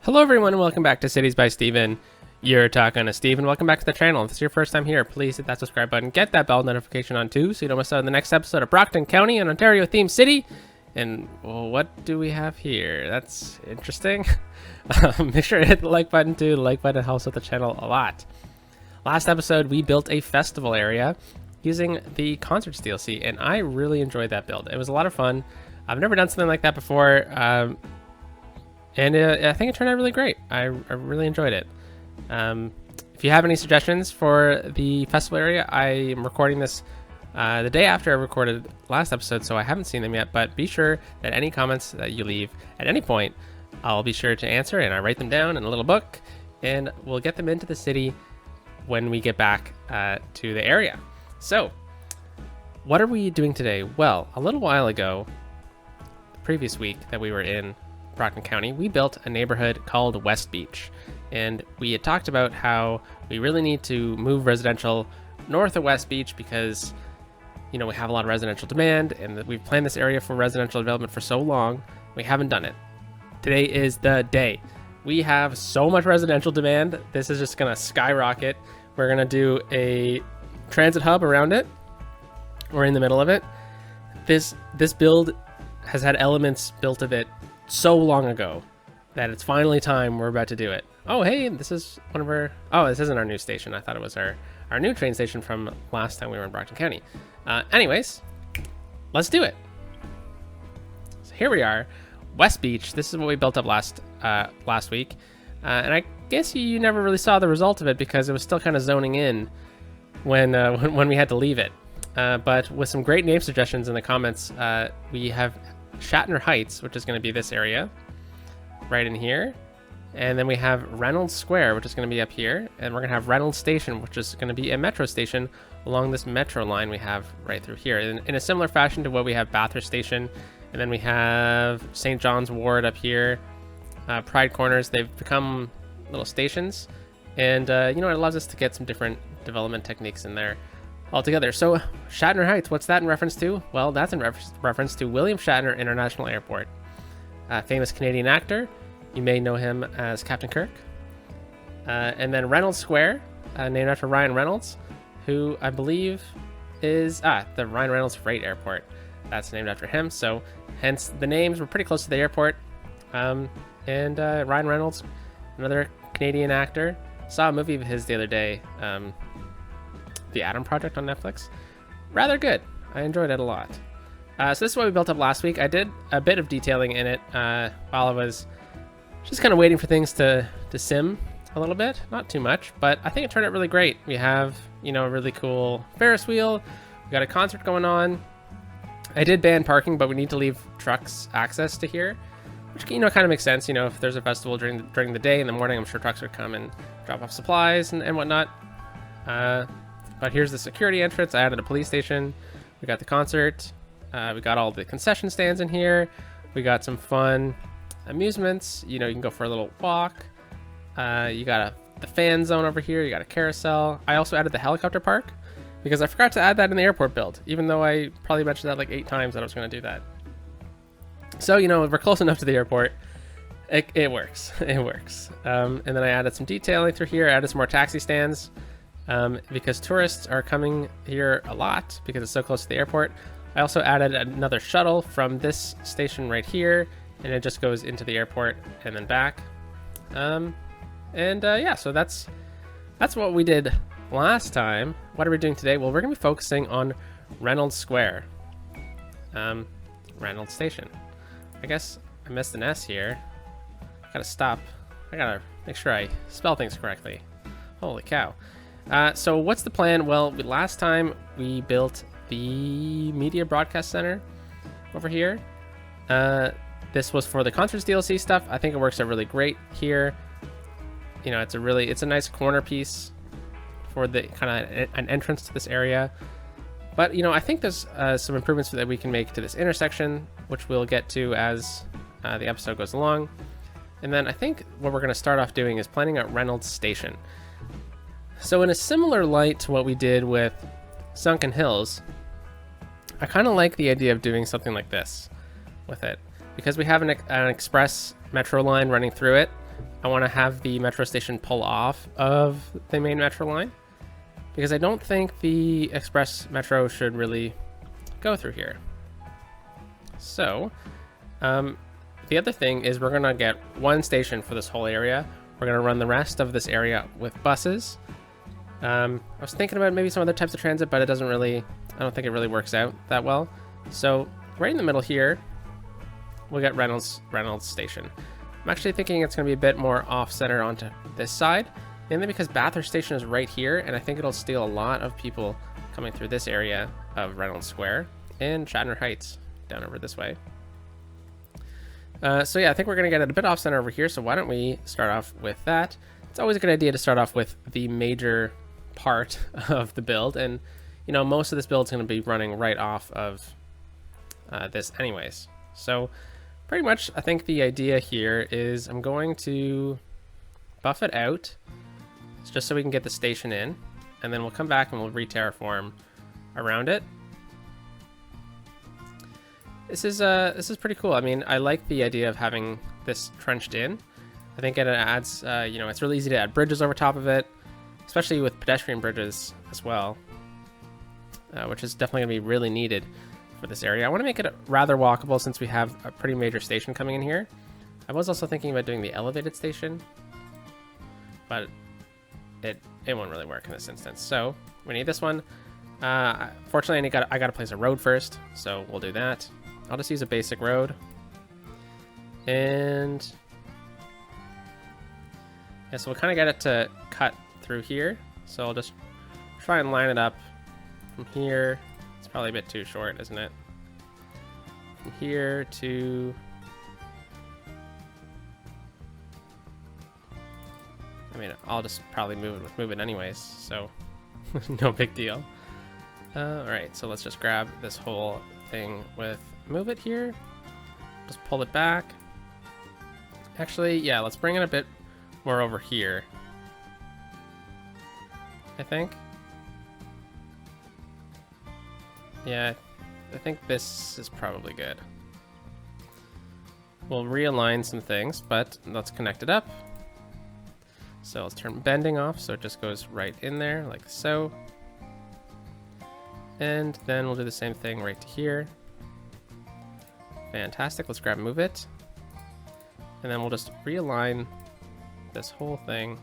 Hello everyone and welcome back to Cities by Steven. You're talking to Steven. Welcome back to the channel. If this is your first time here, please hit that subscribe button. Get that bell notification on too so you don't miss out on the next episode of Brockton County, an Ontario themed city. And well, what do we have here? That's interesting. Make sure to hit the like button too. The like button helps with the channel a lot. Last episode we built a festival area using the Concerts DLC and I really enjoyed that build. It was a lot of fun. I've never done something like that before. And I think it turned out really great. I really enjoyed it. If you have any suggestions for the festival area, I am recording this the day after I recorded last episode, so I haven't seen them yet. But be sure that any comments that you leave at any point, I'll be sure to answer, and I write them down in a little book, and we'll get them into the city when we get back to the area. So, what are we doing today? Well, a little while ago, the previous week that we were in Brockton County, we built a neighborhood called West Beach, and we had talked about how we really need to move residential north of West Beach because, you know, we have a lot of residential demand, and we've planned this area for residential development for so long, we haven't done it. Today is the day. We have so much residential demand, this is just gonna skyrocket. We're gonna do a transit hub around it. We're in the middle of it. This build has had elements built of it so long ago that it's finally time we're about to do it. Oh, hey, this is one of our... Oh, this isn't our new station. I thought it was our new train station from last time we were in Brockton County. Anyways, let's do it. So here we are, West Beach. This is what we built up last week. And I guess you never really saw the result of it because it was still kind of zoning in when we had to leave it. But with some great name suggestions in the comments, we have Shatner Heights, which is going to be this area right in here, and then we have Reynolds Square, which is going to be up here, and we're going to have Reynolds Station, which is going to be a metro station along this metro line we have right through here in a similar fashion to what we have Bathurst Station. And then we have St. John's Ward up here, Pride Corners. They've become little stations, and you know, it allows us to get some different development techniques in there altogether. So Shatner Heights, what's that in reference to? Well, that's in reference to William Shatner International Airport, a famous Canadian actor. You may know him as Captain Kirk. And then Reynolds Square, named after Ryan Reynolds, who I believe is the Ryan Reynolds Freight Airport. That's named after him. So hence the names. We're pretty close to the airport. And Ryan Reynolds, another Canadian actor. Saw a movie of his the other day. The Adam Project on Netflix. Rather good. I enjoyed it a lot. So this is what we built up last week. I did a bit of detailing in it while I was just kind of waiting for things to sim a little bit. Not too much, but I think it turned out really great. We have, you know, a really cool Ferris wheel. We got a concert going on. I did ban parking, but we need to leave trucks access to here, which, you know, kind of makes sense. You know, if there's a festival during the day, in the morning, I'm sure trucks would come and drop off supplies and whatnot. But here's the security entrance. I added a police station. We got the concert. We got all the concession stands in here. We got some fun amusements. You know, you can go for a little walk. You got the fan zone over here. You got a carousel. I also added the helicopter park because I forgot to add that in the airport build, even though I probably mentioned that like 8 times that I was going to do that. So, you know, we're close enough to the airport. It works. It works. And then I added some detailing through here. I added some more taxi stands. Because tourists are coming here a lot because it's so close to the airport. I also added another shuttle from this station right here, and it just goes into the airport and then back. Yeah, so that's what we did last time. What are we doing today? Well, we're gonna be focusing on Reynolds Square, Reynolds Station. I guess I missed an S here. Gotta stop. I gotta make sure I spell things correctly. Holy cow. So what's the plan? Well, last time we built the Media Broadcast Center over here. This was for the Concerts DLC stuff. I think it works out really great here. You know, it's a nice corner piece for the kind of an entrance to this area. But, you know, I think there's some improvements that we can make to this intersection, which we'll get to as the episode goes along. And then I think what we're going to start off doing is planning out Reynolds Station. So in a similar light to what we did with Sunken Hills, I kind of like the idea of doing something like this with it, because we have an express metro line running through it. I want to have the metro station pull off of the main metro line, because I don't think the express metro should really go through here. So the other thing is we're gonna get one station for this whole area. We're gonna run the rest of this area with buses. I was thinking about maybe some other types of transit, but I don't think it really works out that well. So right in the middle here, we'll get Reynolds Station. I'm actually thinking it's going to be a bit more off-center onto this side, mainly because Bathurst Station is right here, and I think it'll steal a lot of people coming through this area of Reynolds Square and Shatner Heights down over this way. So yeah, I think we're going to get it a bit off-center over here, so why don't we start off with that. It's always a good idea to start off with the major part of the build, and you know, most of this build is going to be running right off of this anyways. So pretty much, I think the idea here is I'm going to buff it out just so we can get the station in, and then we'll come back and we'll re-terraform around it. This is pretty cool. I mean, I like the idea of having this trenched in. I think it adds, you know, it's really easy to add bridges over top of it, especially with pedestrian bridges as well, which is definitely going to be really needed for this area. I want to make it rather walkable since we have a pretty major station coming in here. I was also thinking about doing the elevated station, but it won't really work in this instance. So we need this one. Fortunately, I got to place a road first, so we'll do that. I'll just use a basic road, and yeah, so we'll kind of get it to cut through here. So I'll just try and line it up from here. It's probably a bit too short, isn't it? From here to... I mean, I'll just probably move it anyways, so no big deal. Alright, so let's just grab this whole thing with move it here. Just pull it back. Actually, yeah, let's bring it a bit more over here, I think. Yeah, I think this is probably good. We'll realign some things, but let's connect it up. So let's turn bending off so it just goes right in there like so. And then we'll do the same thing right to here. Fantastic, let's grab move it. And then we'll just realign this whole thing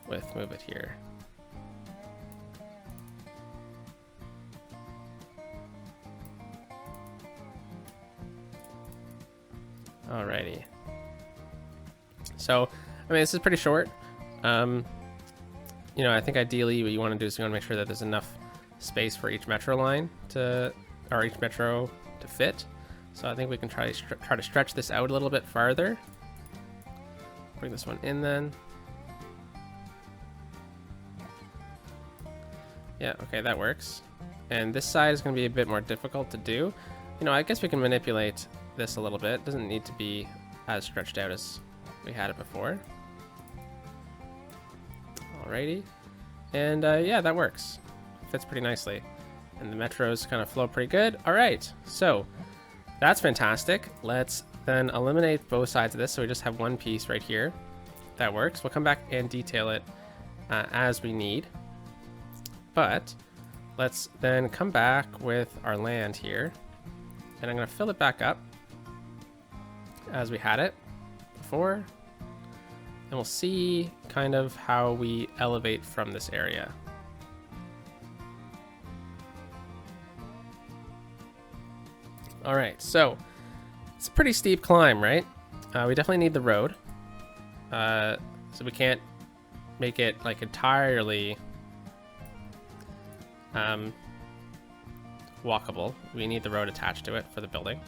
with move it here. Alrighty. So, I mean, this is pretty short. You know, I think ideally what you want to do is you want to make sure that there's enough space for each metro line or each metro to fit. So I think we can try to stretch this out a little bit farther. Bring this one in then. Yeah, okay, that works. And this side is going to be a bit more difficult to do. You know, I guess we can manipulate this a little bit. It doesn't need to be as stretched out as we had it before. Alrighty. And yeah, that works. Fits pretty nicely. And the metros kind of flow pretty good. Alright, so that's fantastic. Let's then eliminate both sides of this so we just have one piece right here. That works. We'll come back and detail it as we need. But let's then come back with our land here. And I'm going to fill it back up as we had it before. And we'll see kind of how we elevate from this area. All right, so it's a pretty steep climb, right? We definitely need the road. So we can't make it like entirely walkable. We need the road attached to it for the building.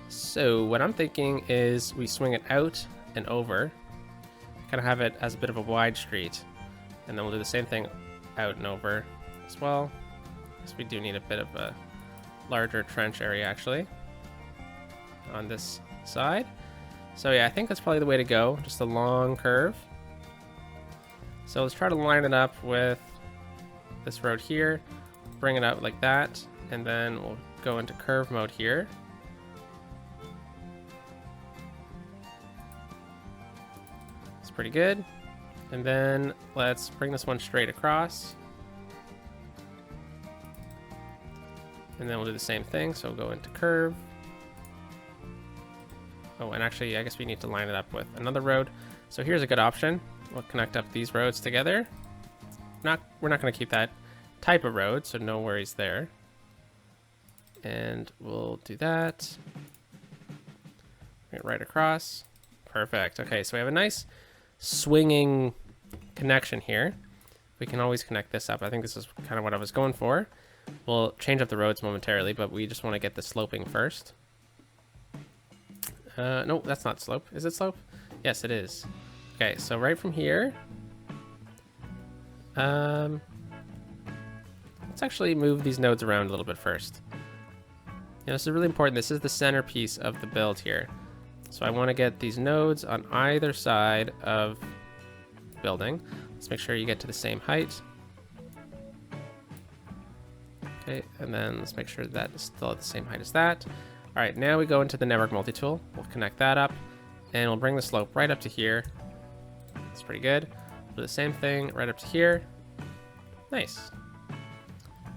So what I'm thinking is we swing it out and over, kind of have it as a bit of a wide street, and then we'll do the same thing out and over as well. Because we do need a bit of a larger trench area actually on this side. So yeah, I think that's probably the way to go, just a long curve. So let's try to line it up with this road here, bring it out like that, and then we'll go into curve mode here. pretty good. And then let's bring this one straight across. And then we'll do the same thing. So we'll go into curve. Oh, and actually, I guess we need to line it up with another road. So here's a good option. We'll connect up these roads together. We're not going to keep that type of road, so no worries there. And we'll do that. Bring it right across. Perfect. Okay, so we have a nice swinging connection here. We can always connect this up. I think this is kind of what I was going for. We'll change up the roads momentarily, but we just want to get the sloping first. No, that's not slope. Is it slope? Yes, it is. Okay, so right from here, let's actually move these nodes around a little bit first. This is really important. This is the centerpiece of the build here. So I want to get these nodes on either side of the building. Let's make sure you get to the same height. Okay, and then let's make sure that is still at the same height as that. All right, now we go into the network multi-tool. We'll connect that up, and we'll bring the slope right up to here. That's pretty good. We'll do the same thing right up to here. Nice.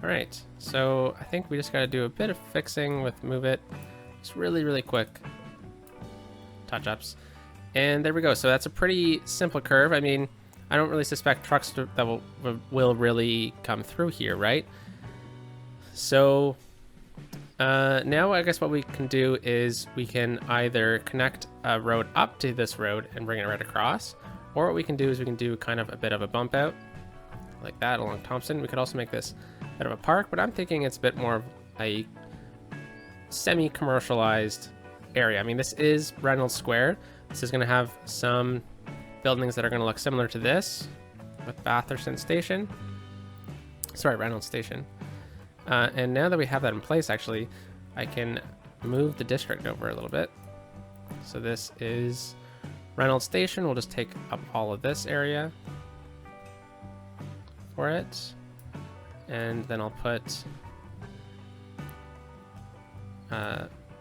All right, so I think we just got to do a bit of fixing with move it. Just really, really quick touch-ups. And there we go. So that's a pretty simple curve. I mean, I don't really suspect trucks that will really come through here, right? So now I guess what we can do is we can either connect a road up to this road and bring it right across, or what we can do is we can do kind of a bit of a bump out like that along Thompson. We could also make this a bit of a park, but I'm thinking it's a bit more of a semi-commercialized area. I mean, this is Reynolds Square. This is going to have some buildings that are going to look similar to this with Reynolds Station. And now that we have that in place, actually, I can move the district over a little bit. So this is Reynolds Station. We'll just take up all of this area for it. And then I'll put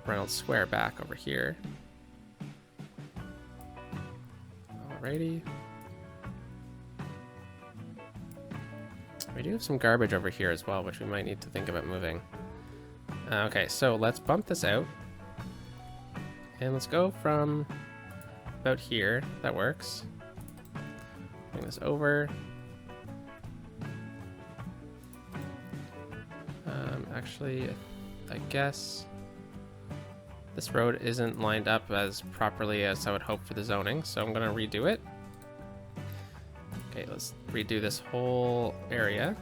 Reynolds Square back over here. Alrighty. We do have some garbage over here as well, which we might need to think about moving. Okay, so let's bump this out. And let's go from about here. That works. Bring this over. Actually, I guess this road isn't lined up as properly as I would hope for the zoning, so I'm going to redo it. Okay, let's redo this whole area.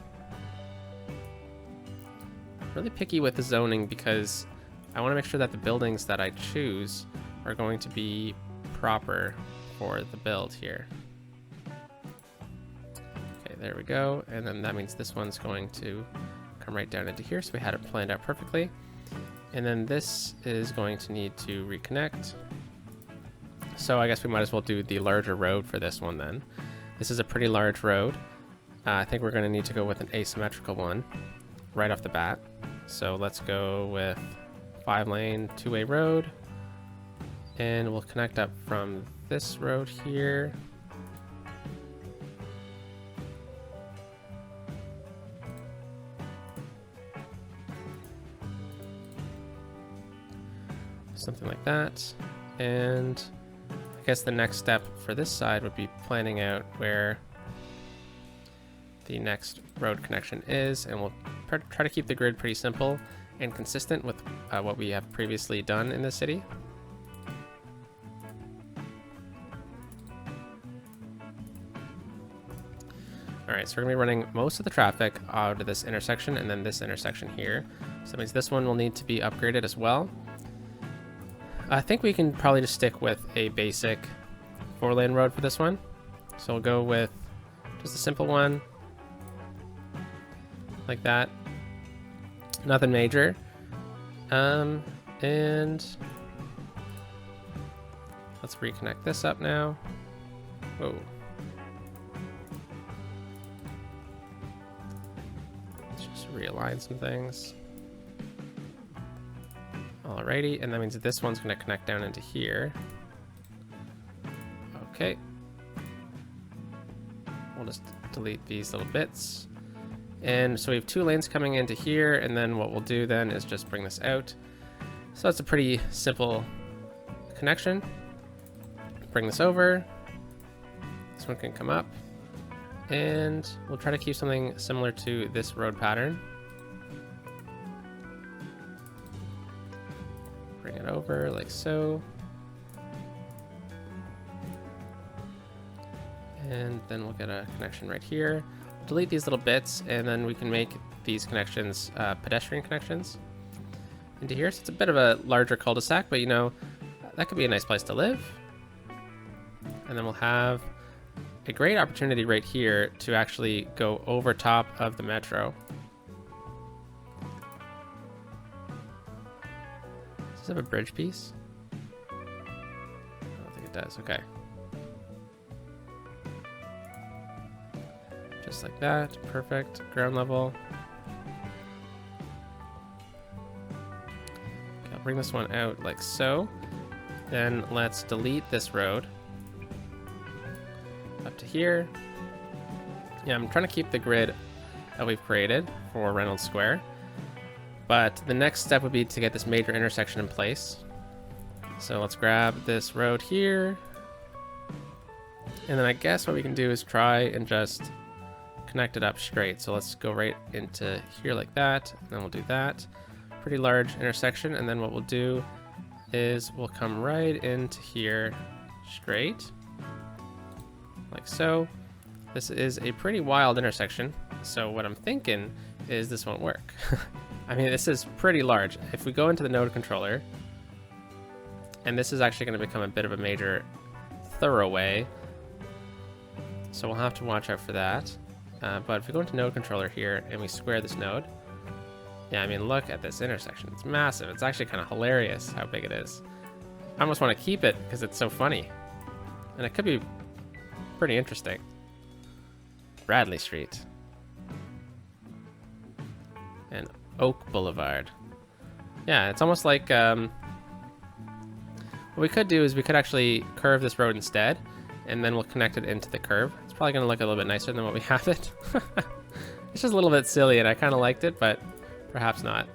I'm really picky with the zoning because I want to make sure that the buildings that I choose are going to be proper for the build here. Okay, there we go. And then that means this one's going to come right down into here, so we had it planned out perfectly. And then this is going to need to reconnect. So I guess we might as well do the larger road for this one then. This is a pretty large road. I think we're going to need to go with an asymmetrical one right off the bat. So let's go with 5-lane, 2-way road. And we'll connect up from this road here. Something like that. And I guess the next step for this side would be planning out where the next road connection is, and we'll try to keep the grid pretty simple and consistent with what we have previously done in the city. Alright, so we're going to be running most of the traffic out of this intersection and then this intersection here. So that means this one will need to be upgraded as well. I think we can probably just stick with a basic 4-lane road for this one. So we'll go with just a simple one, like that. Nothing major. And let's reconnect this up now. Whoa. Let's just realign some things. Alrighty, and that means that this one's going to connect down into here. Okay. we'll just delete these little bits. And so we have 2 lanes coming into here, and then what we'll do then is just bring this out. So that's a pretty simple connection. Bring this over. This one can come up. And we'll try to keep something similar to this road pattern. Bring it over like so. And then we'll get a connection right here. Delete these little bits, and then we can make these connections pedestrian connections into here. So it's a bit of a larger cul-de-sac, but you know, that could be a nice place to live. And then we'll have a great opportunity right here to actually go over top of the metro. Does this have a bridge piece? I don't think it does. Okay. Just like that. Perfect. Ground level. Okay, I'll bring this one out like so. Then let's delete this road up to here. Yeah, I'm trying to keep the grid that we've created for Reynolds Square. But the next step would be to get this major intersection in place. So let's grab this road here. And then I guess what we can do is try and just connect it up straight. So let's go right into here like that. And then we'll do that. Pretty large intersection. And then what we'll do is we'll come right into here straight. Like so. This is a pretty wild intersection. So what I'm thinking is this won't work. I mean, this is pretty large. If we go into the node controller, and this is actually going to become a bit of a major thoroughway, so we'll have to watch out for that. But if we go into node controller here and we square this node, yeah, I mean, look at this intersection. It's massive. It's actually kind of hilarious how big it is. I almost want to keep it because it's so funny. And it could be pretty interesting. Bradley Street. And Oak Boulevard. Yeah, it's almost like what we could do is we could actually curve this road instead, and then we'll connect it into the curve. It's probably going to look a little bit nicer than what we have it. It's just a little bit silly, and I kind of liked it, but perhaps not.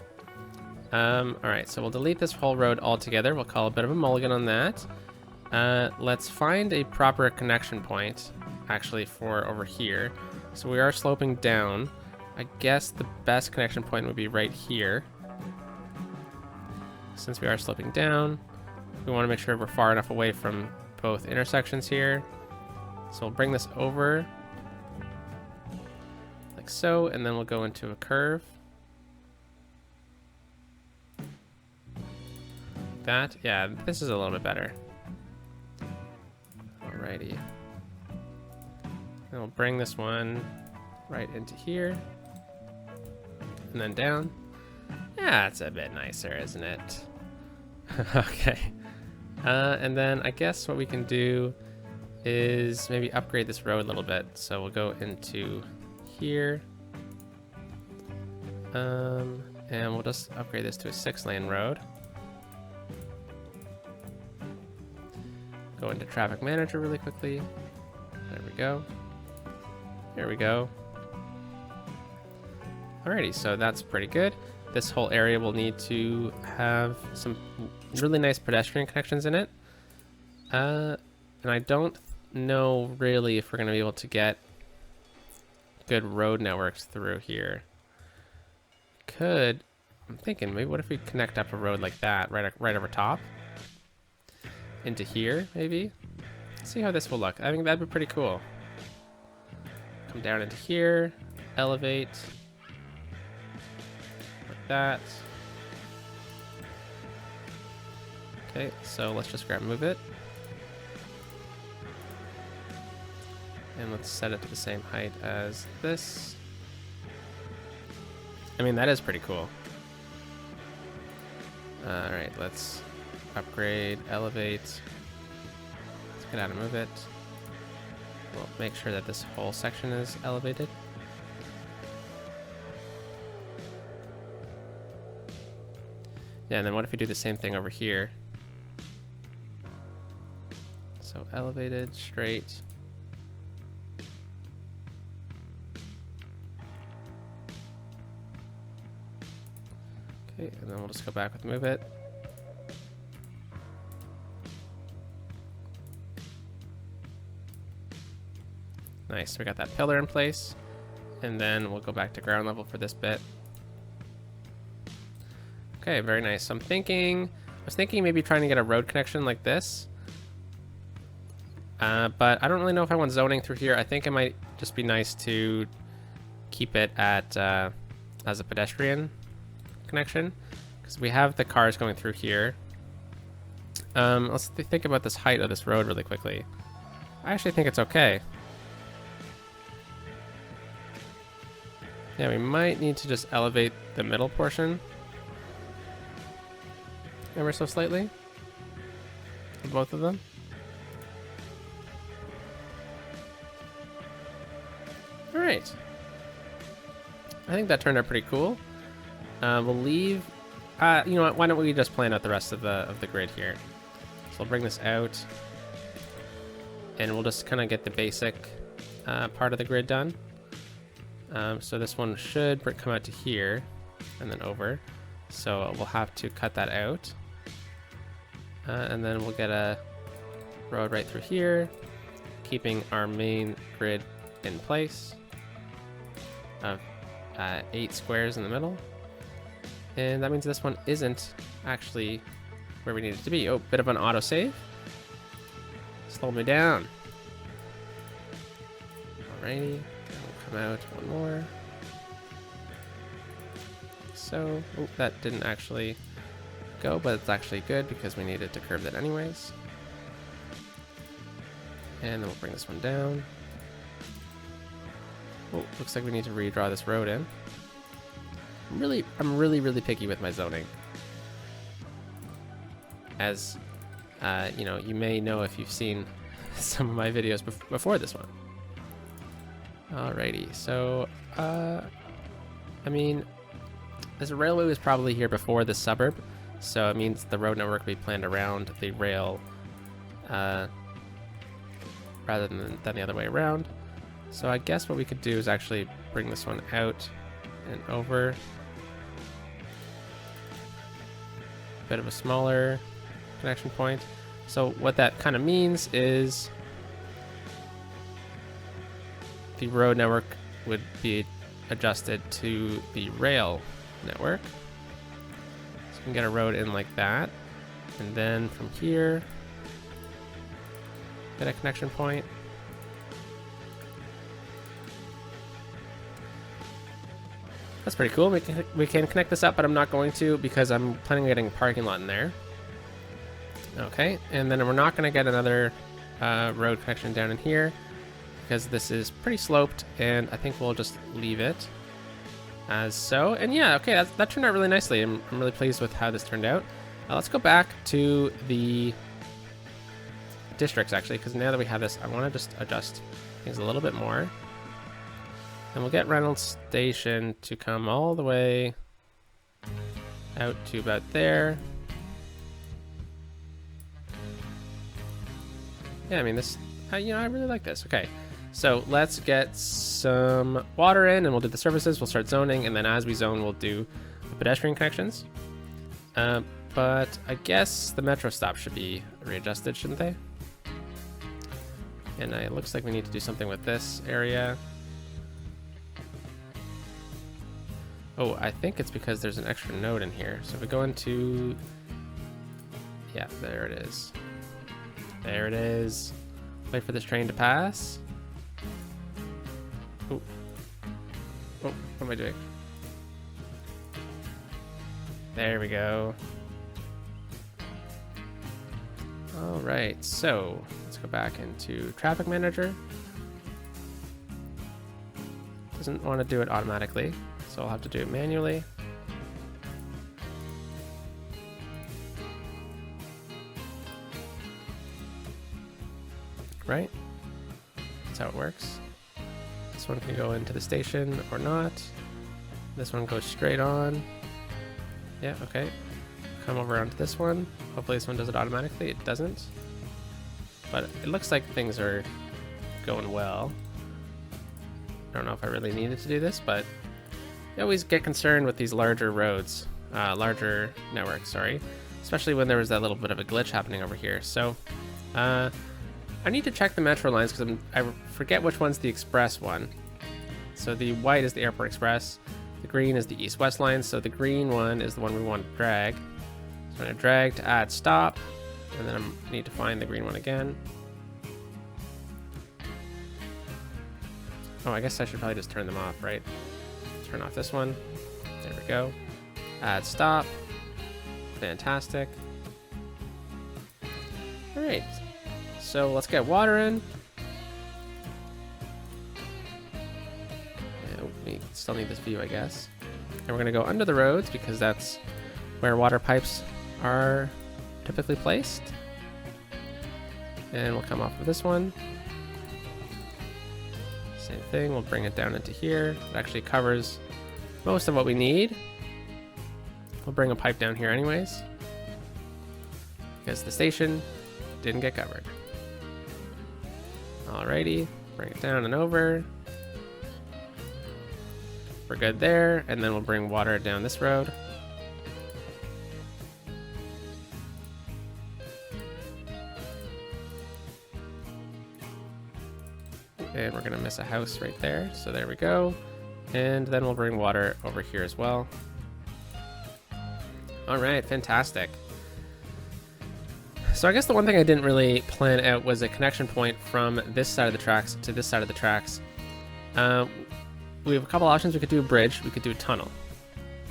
All right, so we'll delete this whole road altogether. We'll call a bit of a mulligan on that. Let's find a proper connection point, actually, for over here. So we are sloping down. I guess the best connection point would be right here. Since we are sloping down, we want to make sure we're far enough away from both intersections here. So we'll bring this over like so, and then we'll go into a curve. That, yeah, this is a little bit better. Alrighty. And we'll bring this one right into here. And then down. Yeah, it's a bit nicer, isn't it? Okay. And then I guess what we can do is maybe upgrade this road a little bit. So we'll go into here. And we'll just upgrade this to a 6-lane road. Go into traffic manager really quickly. There we go. There we go. Alrighty, so that's pretty good. This whole area will need to have some really nice pedestrian connections in it. And I don't know really if we're going to be able to get good road networks through here. I'm thinking, maybe what if we connect up a road like that, right over top? Into here, maybe? Let's see how this will look. I think that'd be pretty cool. Come down into here, elevate. That. Okay, so let's just grab move it. And let's set it to the same height as this. I mean, that is pretty cool. Alright, let's upgrade, elevate. Let's get out and move it. We'll make sure that this whole section is elevated. Yeah, and then what if we do the same thing over here? So elevated, straight. Okay, and then we'll just go back with move it. Nice, we got that pillar in place. And then we'll go back to ground level for this bit. Okay, very nice. So I was thinking maybe trying to get a road connection like this. But I don't really know if I want zoning through here. I think it might just be nice to keep it at as a pedestrian connection, because we have the cars going through here. Let's think about this height of this road really quickly. I actually think it's okay. Yeah, we might need to just elevate the middle portion ever so slightly for both of them. All right. I think that turned out pretty cool. We'll leave. You know what? Why don't we just plan out the rest of the grid here? So we'll bring this out, and we'll just kind of get the basic part of the grid done. So this one should come out to here and then over. So we'll have to cut that out. And then we'll get a road right through here, keeping our main grid in place of 8 squares in the middle. And that means this one isn't actually where we need it to be. Oh, bit of an autosave. Slow me down. Alrighty. Come out one more. So, oh, that didn't actually go, but it's actually good because we needed to curve that anyways. And then we'll bring this one down. Oh, looks like we need to redraw this road in. I'm really picky with my zoning. As you know, you may know if you've seen some of my videos before this one. Alrighty, so, I mean, this railway was probably here before the suburb, so it means the road network will be planned around the rail, rather than the other way around. So I guess what we could do is actually bring this one out and over. Bit of a smaller connection point. So what that kind of means is the road network would be adjusted to the rail network. So we can get a road in like that. And then from here, get a connection point. That's pretty cool. We can connect this up, but I'm not going to because I'm planning on getting a parking lot in there. Okay, and then we're not going to get another road connection down in here because this is pretty sloped, and I think we'll just leave it as so. And yeah, okay, that turned out really nicely. I'm really pleased with how this turned out. Let's go back to the districts actually, because now that we have this, I want to just adjust things a little bit more. And we'll get Reynolds Station to come all the way out to about there. Yeah, I mean, this, you know, I really like this. Okay, so let's get some water in, and we'll do the services. We'll start zoning, and then as we zone, we'll do the pedestrian connections. But I guess the metro stop should be readjusted, shouldn't they? And it looks like we need to do something with this area. Oh, I think it's because there's an extra node in here. So if we go into, yeah, there it is. There it is. Wait for this train to pass. Oh, what am I doing? There we go. All right, so let's go back into Traffic Manager. Doesn't want to do it automatically, so I'll have to do it manually. Right? That's how it works. This one can go into the station or not. This one goes straight on. Yeah, okay. Come over onto this one. Hopefully this one does it automatically. It doesn't. But it looks like things are going well. I don't know if I really needed to do this, but you always get concerned with these larger roads larger network, sorry. Especially when there was that little bit of a glitch happening over here. So, I need to check the metro lines because I forget which one's the express one. So the white is the airport express. The green is the east-west line. So the green one is the one we want to drag. So I'm going to drag to add stop. And then I need to find the green one again. Oh, I guess I should probably just turn them off, right? Turn off this one. There we go. Add stop. Fantastic. All right. So let's get water in. Yeah, we still need this view, I guess. And we're going to go under the roads because that's where water pipes are typically placed. And we'll come off of this one. Same thing, we'll bring it down into here. It actually covers most of what we need. We'll bring a pipe down here anyways, because the station didn't get covered. Alrighty, bring it down and over. We're good there, and then we'll bring water down this road. And we're gonna miss a house right there, so there we go. And then we'll bring water over here as well. All right, fantastic. So I guess the one thing I didn't really plan out was a connection point from this side of the tracks to this side of the tracks. We have a couple options. We could do a bridge, we could do a tunnel.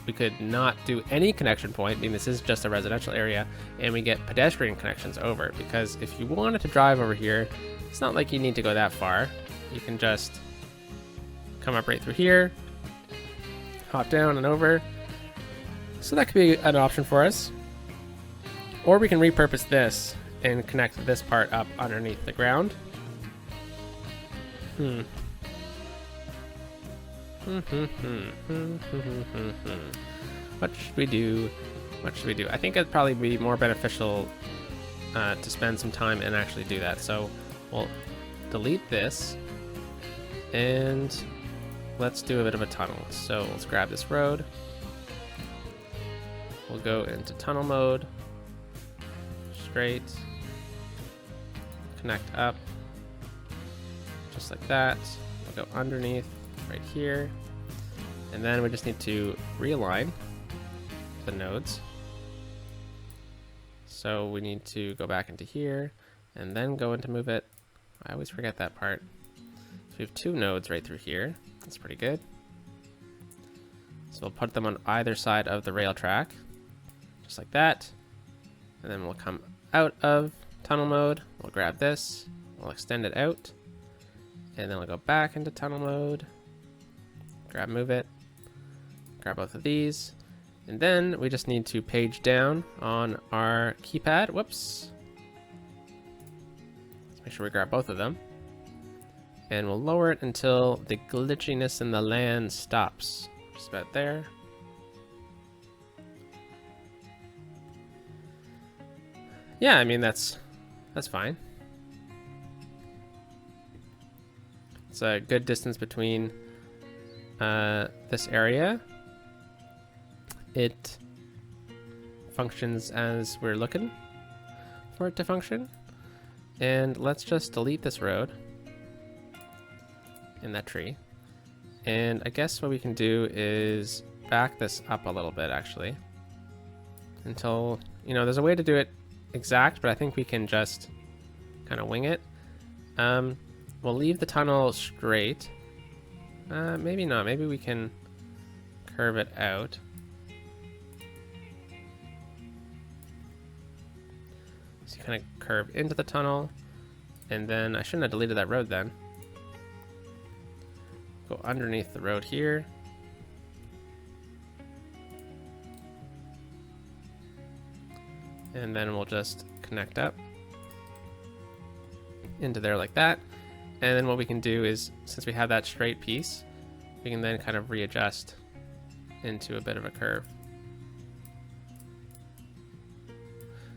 We could not do any connection point, meaning this is just a residential area, and we get pedestrian connections over, because if you wanted to drive over here, it's not like you need to go that far. You can just come up right through here, hop down and over. So that could be an option for us. Or we can repurpose this and connect this part up underneath the ground. What should we do? What should we do? I think it'd probably be more beneficial to spend some time and actually do that. So we'll delete this and let's do a bit of a tunnel. So let's grab this road. We'll go into tunnel mode, straight, connect up, just like that. We'll go underneath right here, and then we just need to realign the nodes. So we need to go back into here and then go into move it. I always forget that part. So we have two nodes right through here. That's pretty good. So we'll put them on either side of the rail track, just like that. And then we'll come out of tunnel mode. We'll grab this, we'll extend it out, and then we'll go back into tunnel mode, grab move it, grab both of these, and then we just need to page down on our keypad. Whoops. Let's make sure we grab both of them. And we'll lower it until the glitchiness in the LAN stops. Just about there. Yeah, I mean, that's fine. It's a good distance between this area. It functions as we're looking for it to function. And let's just delete this road in that tree. And I guess what we can do is back this up a little bit, actually, until, you know, there's a way to do it exact, but I think we can just kind of wing it. We'll leave the tunnel straight. Maybe not. Maybe we can curve it out. So you kind of curve into the tunnel, and then I shouldn't have deleted that road then. Go underneath the road here. And then we'll just connect up into there like that. And then what we can do is, since we have that straight piece, we can then kind of readjust into a bit of a curve.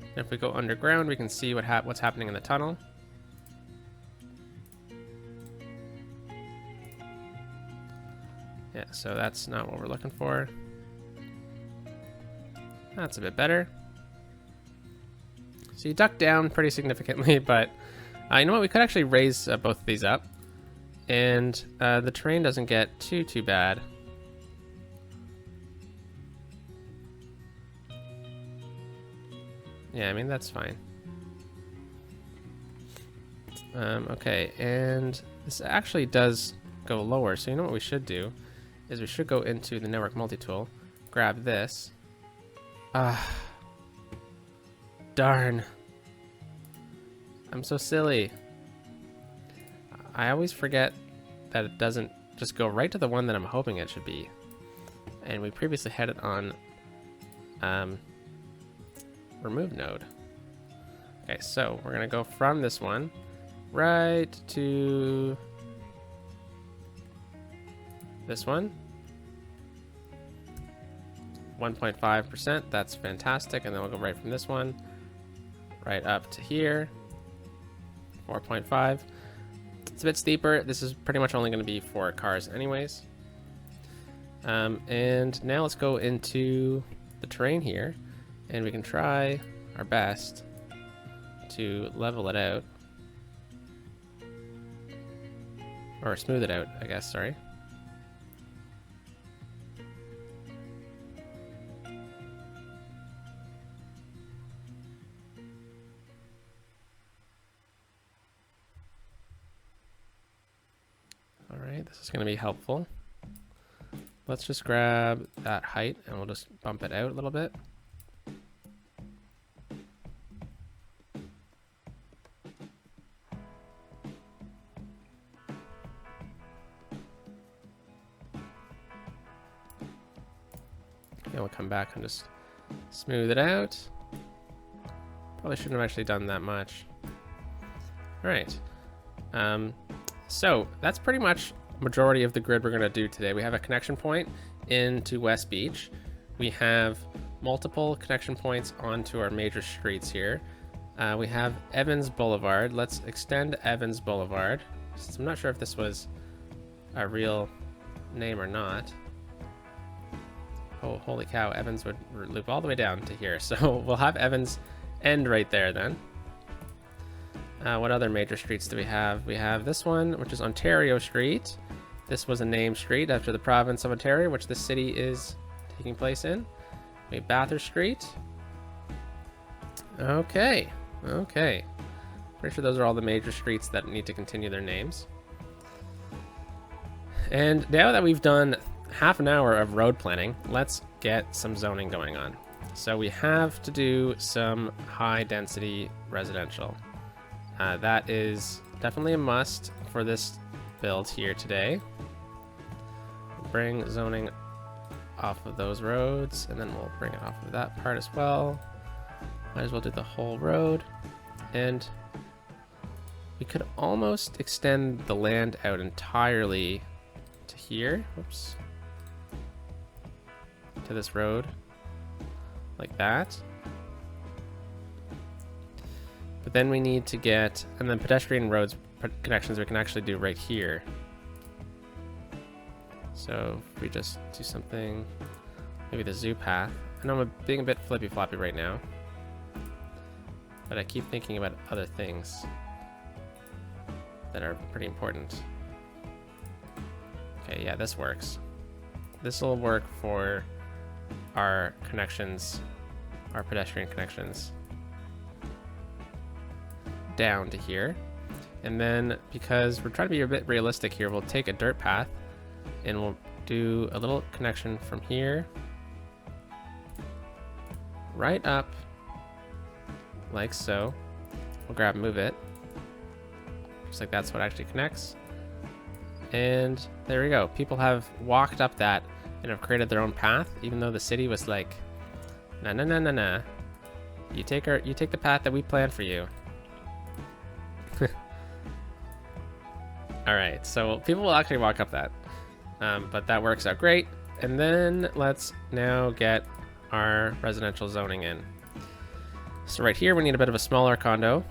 And if we go underground, we can see what's happening in the tunnel. Yeah, so that's not what we're looking for. That's a bit better. So you duck down pretty significantly, but you know what? We could actually raise both of these up, and the terrain doesn't get too bad. Yeah, I mean, that's fine. Okay, and this actually does go lower, so you know what we should do is we should go into the network multi-tool, grab this. Darn. I'm so silly. I always forget that it doesn't just go right to the one that I'm hoping it should be. And we previously had it on remove node. Okay, so we're gonna go from this one right to this one. 1.5%, that's fantastic. And then we'll go right from this one right up to here. 4.5. It's a bit steeper. This is pretty much only going to be for cars anyways. And now let's go into the terrain here, and we can try our best to level it out. Or smooth it out, I guess, sorry. Alright, this is going to be helpful. Let's just grab that height and we'll just bump it out a little bit. And we'll come back and just smooth it out. Probably shouldn't have actually done that much. Alright. So that's pretty much majority of the grid we're going to do today. We have a connection point into West Beach. We have multiple connection points onto our major streets here. We have Evans Boulevard. Let's extend Evans Boulevard. Since I'm not sure if this was a real name or not. Oh, holy cow, Evans would loop all the way down to here. So we'll have Evans end right there then. What other major streets do we have? We have this one, which is Ontario Street. This was a named street after the province of Ontario, which the city is taking place in. We have Bathurst Street. Okay. Pretty sure those are all the major streets that need to continue their names. And now that we've done half an hour of road planning, let's get some zoning going on. So we have to do some high density residential. That is definitely a must for this build here today. Bring zoning off of those roads, and then we'll bring it off of that part as well. Might as well do the whole road. And we could almost extend the land out entirely to here. Whoops. To this road. Like that. But then we need to get, and then pedestrian roads connections we can actually do right here. So if we just do something, maybe the zoo path. I know I'm being a bit flippy floppy right now, but I keep thinking about other things that are pretty important. Okay, yeah, this works. This will work for our connections, our pedestrian connections. Down to here, and then because we're trying to be a bit realistic here, we'll take a dirt path and we'll do a little connection from here right up like so. We'll grab and move it just like that's what actually connects, and there we go. People have walked up that and have created their own path, even though the city was like, nah, you take the path that we planned for you. Alright, so people will actually walk up that, but that works out great. And then let's now get our residential zoning in. So right here we need a bit of a smaller condo,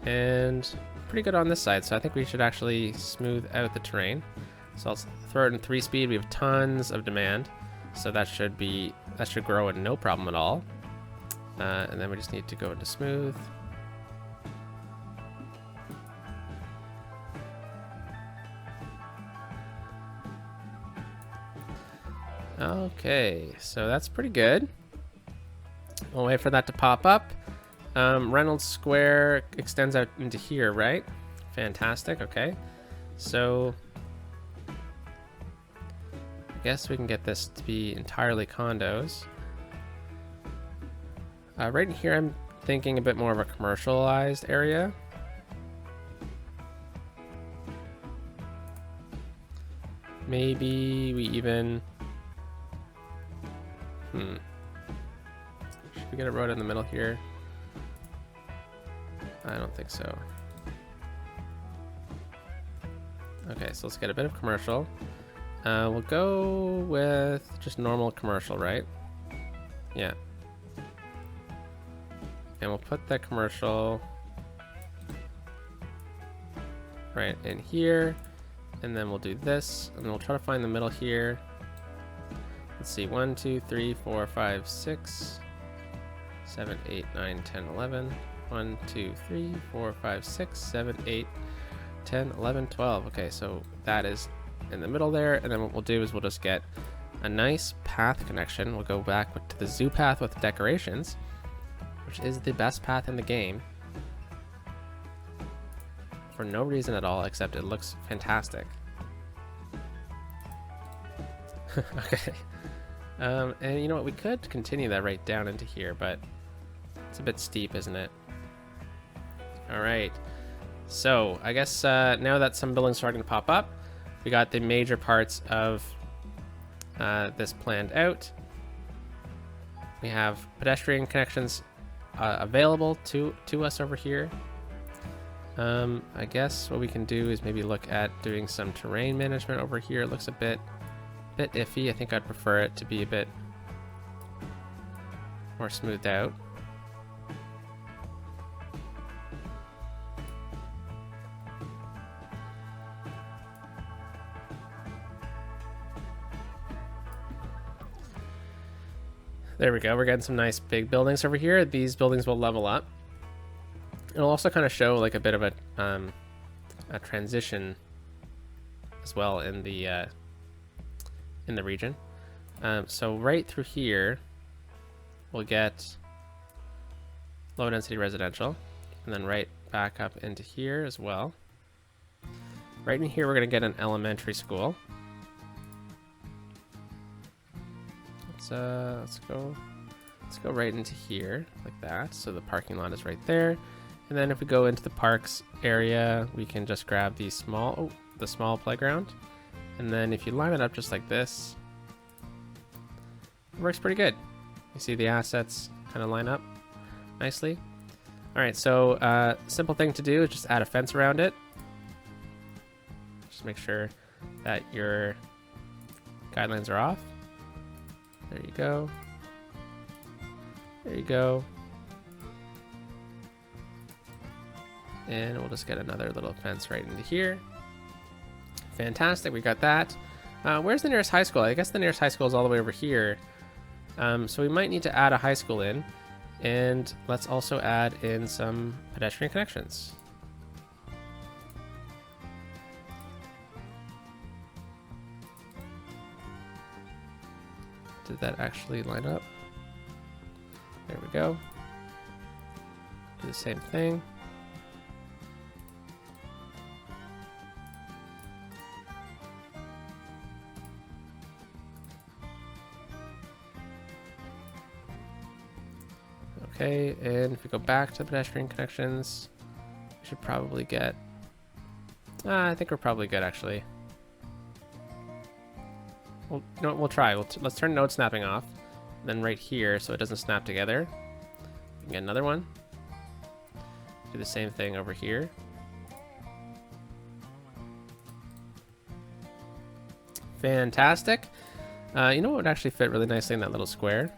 and pretty good on this side, so I think we should actually smooth out the terrain. So let's throw it in 3-speed. We have tons of demand, so that should be that should grow in no problem at all. And then we just need to go into smooth. Okay, so that's pretty good. We'll wait for that to pop up. Reynolds Square extends out into here, right? Fantastic, okay. So I guess we can get this to be entirely condos. Right in here, I'm thinking a bit more of a commercialized area. Maybe we even... Should we get a road in the middle here? I don't think so. Okay, so let's get a bit of commercial. We'll go with just normal commercial, right? Yeah. And we'll put that commercial right in here. And then we'll do this. And then we'll try to find the middle here. Let's see, 1, 2, 3, 4, 5, 6, 7, 8, 9, 10, 11. 1, 2, 3, 4, 5, 6, 7, 8, 10, 11, 12. Okay, so that is in the middle there. And then what we'll do is we'll just get a nice path connection. We'll go back to the zoo path with decorations, which is the best path in the game. For no reason at all, except it looks fantastic. Okay. And you know what? We could continue that right down into here, but it's a bit steep, isn't it? All right. So I guess now that some buildings are starting to pop up, we got the major parts of this planned out. We have pedestrian connections available to us over here. I guess what we can do is maybe look at doing some terrain management over here. It looks a bit iffy. I think I'd prefer it to be a bit more smoothed out. There we go. We're getting some nice big buildings over here. These buildings will level up. It'll also kind of show like a bit of a transition as well in the region. So right through here, we'll get low density residential, and then right back up into here as well. Right in here, we're going to get an elementary school. Let's go right into here like that. So the parking lot is right there. And then if we go into the parks area, we can just grab the small playground. And then if you line it up just like this, it works pretty good. You see the assets kind of line up nicely. All right, so simple thing to do is just add a fence around it. Just make sure that your guidelines are off. There you go. There you go. And we'll just get another little fence right into here. Fantastic, we got that. Where's the nearest high school? I guess the nearest high school is all the way over here. So we might need to add a high school in. And let's also add in some pedestrian connections. Did that actually line up? There we go. Do the same thing. Okay, and if we go back to the pedestrian connections, we should probably get... I think we're probably good, actually. Well, you know what, we'll try. Let's turn node snapping off. Then right here, so it doesn't snap together. We can get another one. Do the same thing over here. Fantastic. You know what would actually fit really nicely in that little square?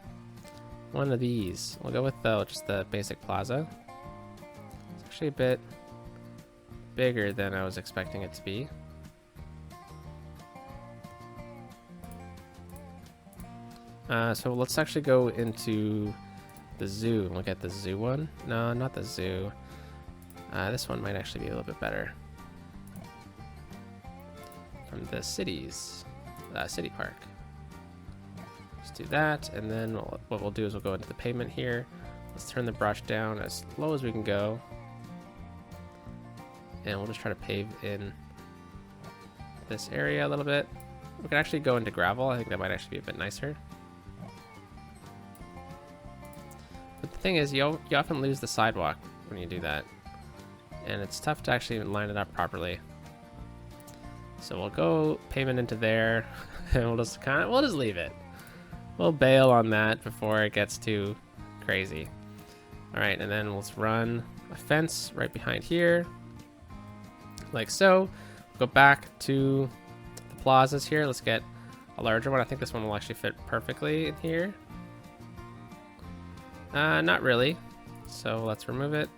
One of these. We'll go with just the basic plaza. It's actually a bit bigger than I was expecting it to be. So let's actually go into the zoo and look at the zoo one. No, not the zoo. This one might actually be a little bit better. From the city park. Let's do that, and then what we'll do is we'll go into the pavement here. Let's turn the brush down as low as we can go. And we'll just try to pave in this area a little bit. We can actually go into gravel. I think that might actually be a bit nicer. But the thing is, you often lose the sidewalk when you do that. And it's tough to actually line it up properly. So we'll go pavement into there, and we'll just leave it. We'll bail on that before it gets too crazy. All right, and then let's run a fence right behind here, like so. Go back to the plazas here. Let's get a larger one. I think this one will actually fit perfectly in here. Not really. So let's remove it.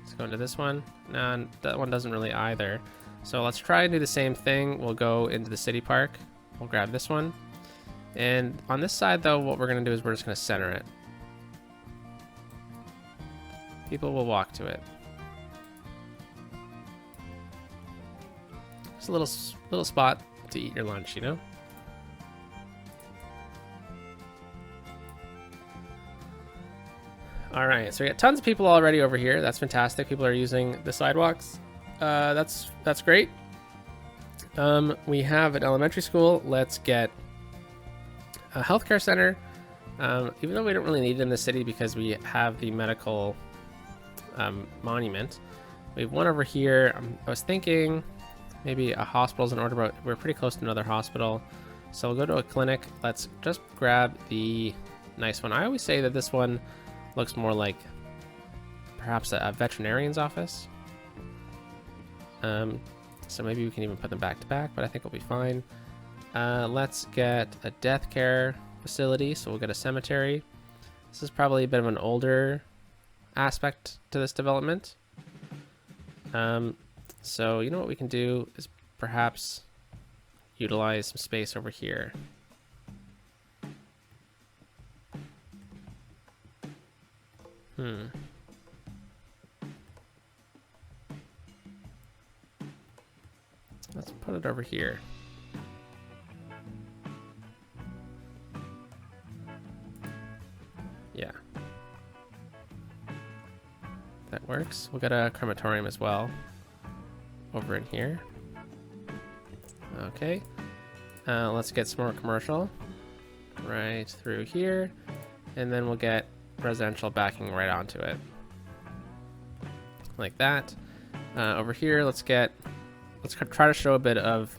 Let's go into this one. No, that one doesn't really either. So let's try and do the same thing. We'll go into the city park. We'll grab this one. And on this side, though, what we're going to do is we're just going to center it. People will walk to it. Just a little spot to eat your lunch, you know? All right, so we got tons of people already over here. That's fantastic. People are using the sidewalks. That's great. We have an elementary school. Let's get a healthcare center. Even though we don't really need it in the city because we have the medical monument. We have one over here. I was thinking maybe a hospital's in order, but we're pretty close to another hospital. So we'll go to a clinic. Let's just grab the nice one. I always say that this one looks more like perhaps a veterinarian's office. So maybe we can even put them back to back, but I think we'll be fine. Let's get a death care facility. So we'll get a cemetery. This is probably a bit of an older aspect to this development. So you know what we can do is perhaps utilize some space over here. Let's put it over here. Yeah. That works. We'll get a crematorium as well over in here. Okay. Let's get some more commercial right through here, and then we'll get residential backing right onto it like that. Over here, let's try to show a bit of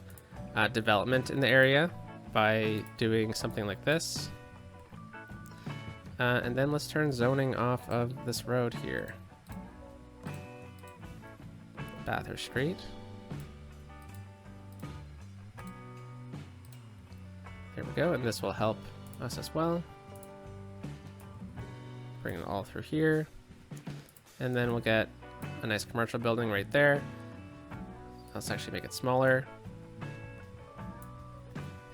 development in the area by doing something like this. And then let's turn zoning off of this road here. Bathurst Street. There we go, and this will help us as well. Bring it all through here. And then we'll get a nice commercial building right there. Let's actually make it smaller.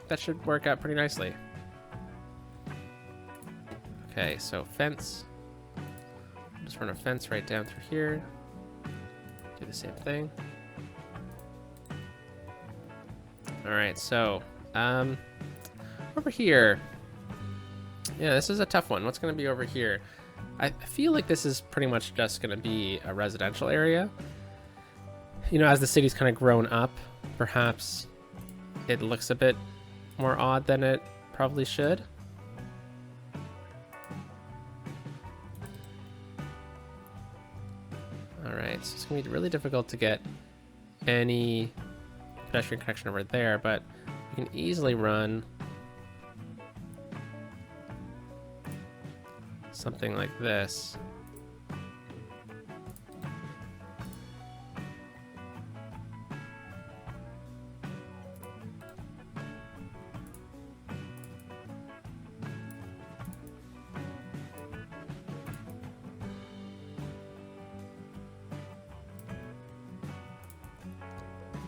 That should work out pretty nicely. Okay, so fence. Just run a fence right down through here. Do the same thing. All right, so over here. Yeah, this is a tough one. What's going to be over here? I feel like this is pretty much just going to be a residential area. You know, as the city's kind of grown up, perhaps it looks a bit more odd than it probably should. Alright, so it's going to be really difficult to get any pedestrian connection over there, but we can easily run something like this.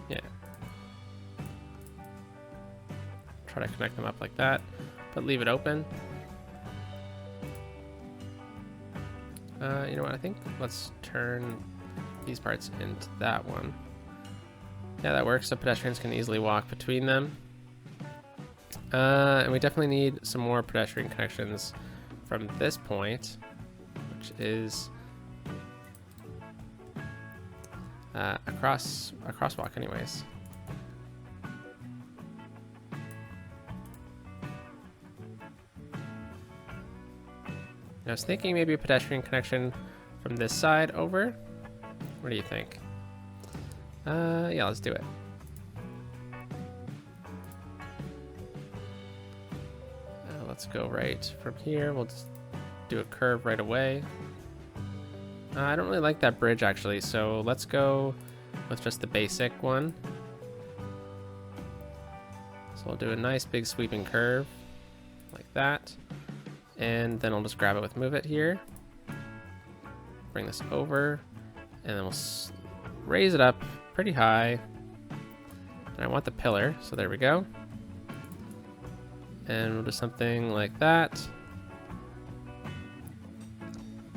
Yeah. Try to connect them up like that. But but leave it open. You know what? I think let's turn these parts into that one. Yeah, that works. So pedestrians can easily walk between them. And we definitely need some more pedestrian connections from this point, which is a crosswalk anyways. I was thinking maybe a pedestrian connection from this side over. What do you think? Yeah, let's do it. Let's go right from here. We'll just do a curve right away. I don't really like that bridge actually, so let's go with just the basic one. So we'll do a nice big sweeping curve like that. And then I'll just grab it with move it here. Bring this over, and then we'll raise it up pretty high. And I want the pillar, so there we go. And we'll do something like that.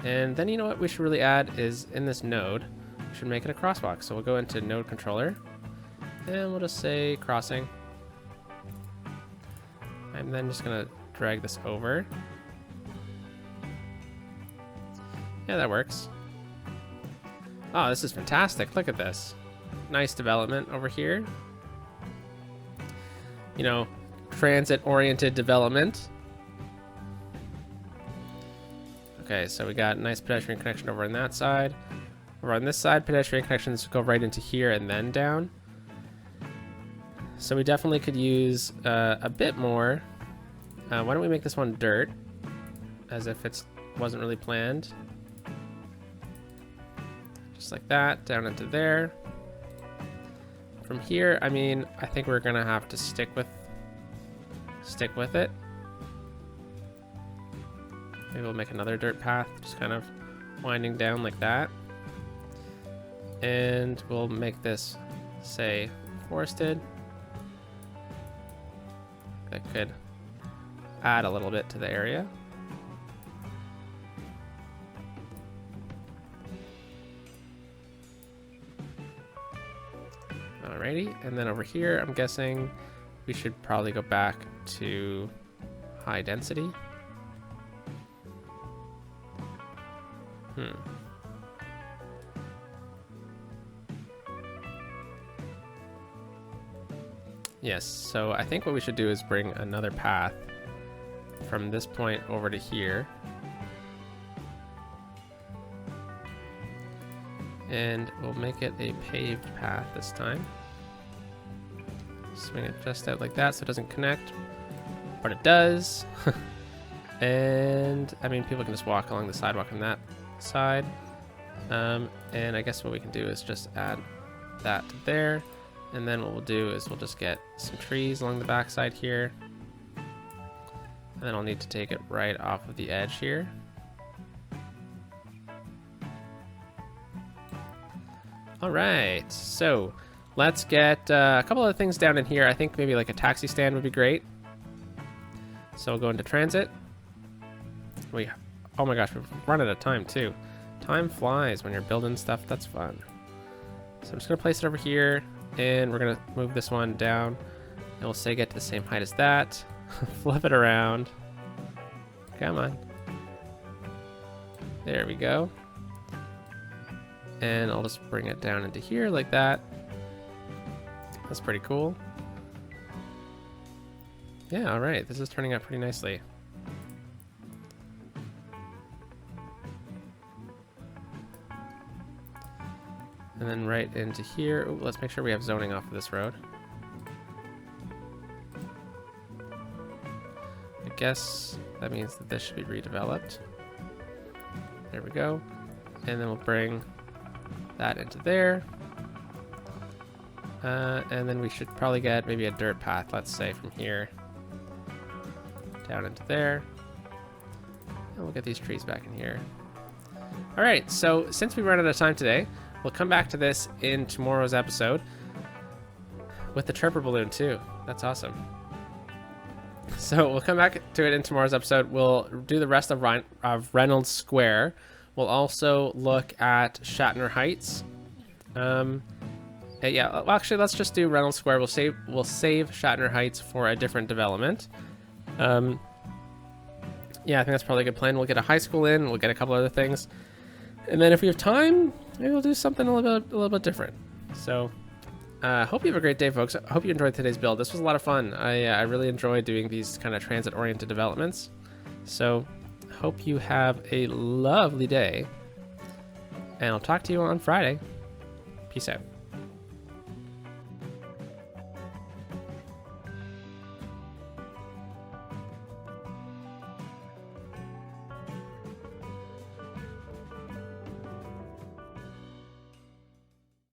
And then you know what we should really add is in this node, we should make it a crosswalk. So we'll go into node controller, and we'll just say crossing. I'm then just gonna drag this over. Yeah, that works. Oh, this is fantastic. Look at this. Nice development over here. You know, transit-oriented development. Okay, so we got a nice pedestrian connection over on that side. Over on this side, pedestrian connections go right into here and then down. So we definitely could use a bit more. Why don't we make this one dirt, as if it wasn't really planned. Just like that, down into there. From here, I mean, I think we're gonna have to stick with it. Maybe we'll make another dirt path, just kind of winding down like that. And we'll make this, say, forested. That could add a little bit to the area. Alrighty, and then over here, I'm guessing we should probably go back to high density. Yes, so I think what we should do is bring another path from this point over to here. And we'll make it a paved path this time. Swing it just out like that so it doesn't connect, but it does. And I mean, people can just walk along the sidewalk on that side. And I guess what we can do is just add that to there. And then what we'll do is we'll just get some trees along the backside here. And then I'll need to take it right off of the edge here. All right, so let's get a couple of things down in here. I think maybe like a taxi stand would be great. So we'll go into transit. Oh my gosh, we've run out of time too. Time flies when you're building stuff. That's fun. So I'm just gonna place it over here, and we're gonna move this one down, and we'll say get to the same height as that. Flip it around. Come on. There we go. And I'll just bring it down into here like that. That's pretty cool. Yeah, all right, this is turning out pretty nicely. And then right into here, ooh, let's make sure we have zoning off of this road. I guess that means that this should be redeveloped. There we go. And then we'll bring that into there. And then we should probably get maybe a dirt path, let's say from here down into there. And we'll get these trees back in here. All right, so since we ran out of time today, we'll come back to this in tomorrow's episode with the chirper balloon too. That's awesome. So we'll come back to it in tomorrow's episode. We'll do the rest of Reynolds Square. We'll also look at Shatner Heights. Yeah, well, actually, let's just do Reynolds Square. We'll save Shatner Heights for a different development. Yeah, I think that's probably a good plan. We'll get a high school in. We'll get a couple other things, and then if we have time, maybe we'll do something a little bit different. So, hope you have a great day, folks. I hope you enjoyed today's build. This was a lot of fun. I really enjoy doing these kind of transit-oriented developments. So, hope you have a lovely day, and I'll talk to you on Friday. Peace out.